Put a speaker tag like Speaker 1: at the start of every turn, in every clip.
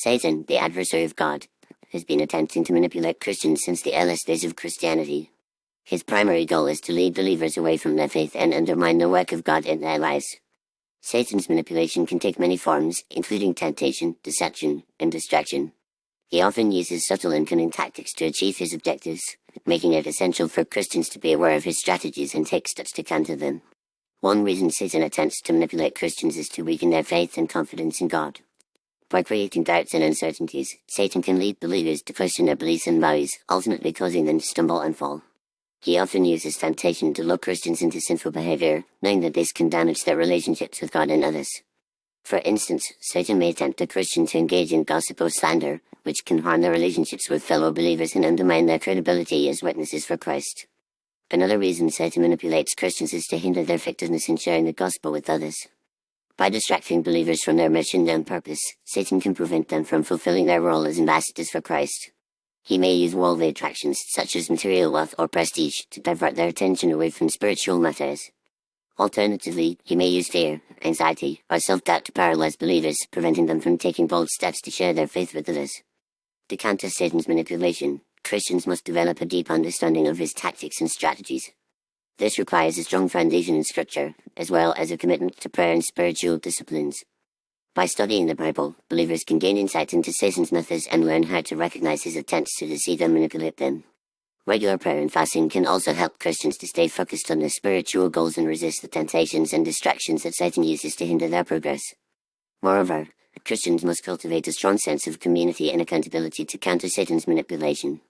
Speaker 1: Satan, the adversary of God, has been attempting to manipulate Christians since the earliest days of Christianity. His primary goal is to lead believers away from their faith and undermine the work of God in their lives. Satan's manipulation can take many forms, including temptation, deception, and distraction. He often uses subtle and cunning tactics to achieve his objectives, making it essential for Christians to be aware of his strategies and take steps to counter them. One reason Satan attempts to manipulate Christians is to weaken their faith and confidence in God. By creating doubts and uncertainties, Satan can lead believers to question their beliefs and values, ultimately causing them to stumble and fall. He often uses temptation to lure Christians into sinful behavior, knowing that this can damage their relationships with God and others. For instance, Satan may tempt a Christian to engage in gossip or slander, which can harm their relationships with fellow believers and undermine their credibility as witnesses for Christ. Another reason Satan manipulates Christians is to hinder their effectiveness in sharing the gospel with others. By distracting believers from their mission and purpose, Satan can prevent them from fulfilling their role as ambassadors for Christ. He may use worldly attractions, such as material wealth or prestige, to divert their attention away from spiritual matters. Alternatively, he may use fear, anxiety, or self-doubt to paralyze believers, preventing them from taking bold steps to share their faith with others. To counter Satan's manipulation, Christians must develop a deep understanding of his tactics and strategies. This requires a strong foundation in Scripture, as well as a commitment to prayer and spiritual disciplines. By studying the Bible, believers can gain insight into Satan's methods and learn how to recognize his attempts to deceive and manipulate them. Regular prayer and fasting can also help Christians to stay focused on their spiritual goals and resist the temptations and distractions that Satan uses to hinder their progress. Moreover, Christians must cultivate a strong sense of community and accountability to counter Satan's manipulation.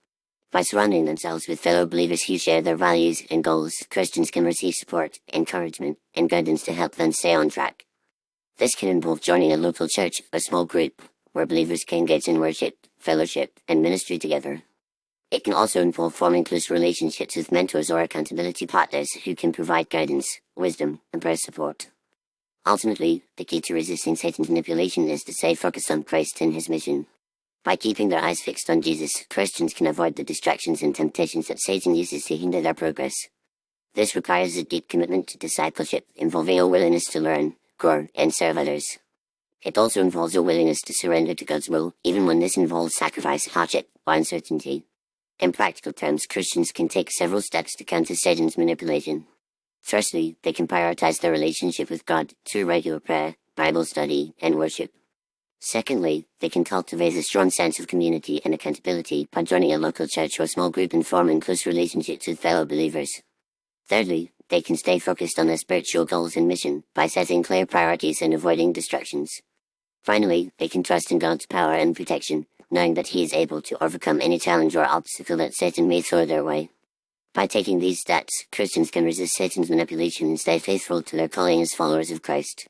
Speaker 1: By surrounding themselves with fellow believers who share their values and goals, Christians can receive support, encouragement, and guidance to help them stay on track. This can involve joining a local church or small group, where believers can engage in worship, fellowship, and ministry together. It can also involve forming close relationships with mentors or accountability partners who can provide guidance, wisdom, and prayer support. Ultimately, the key to resisting Satan's manipulation is to stay focused on Christ and his mission. By keeping their eyes fixed on Jesus, Christians can avoid the distractions and temptations that Satan uses to hinder their progress. This requires a deep commitment to discipleship, involving a willingness to learn, grow, and serve others. It also involves a willingness to surrender to God's will, even when this involves sacrifice, hardship, or uncertainty. In practical terms, Christians can take several steps to counter Satan's manipulation. Firstly, they can prioritize their relationship with God through regular prayer, Bible study, and worship. Secondly, they can cultivate a strong sense of community and accountability by joining a local church or small group and forming close relationships with fellow believers. Thirdly, they can stay focused on their spiritual goals and mission by setting clear priorities and avoiding distractions. Finally, they can trust in God's power and protection, knowing that He is able to overcome any challenge or obstacle that Satan may throw their way. By taking these steps, Christians can resist Satan's manipulation and stay faithful to their calling as followers of Christ.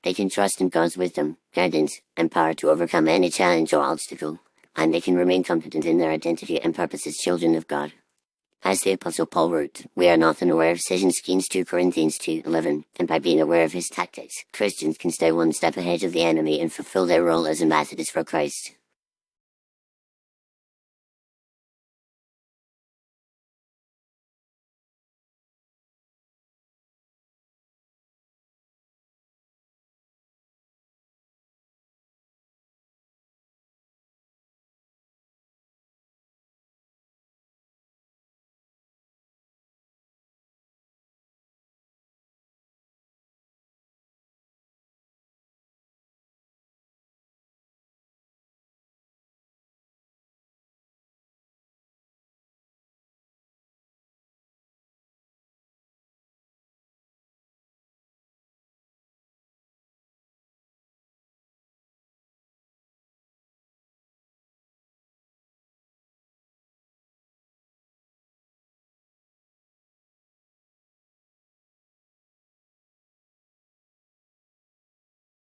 Speaker 1: They can trust in God's wisdom, guidance, and power to overcome any challenge or obstacle, and they can remain confident in their identity and purpose as children of God. As the Apostle Paul wrote, we are not unaware of Satan's schemes, 2 Corinthians 2:11, and by being aware of his tactics, Christians can stay one step ahead of the enemy and fulfill their role as ambassadors for Christ.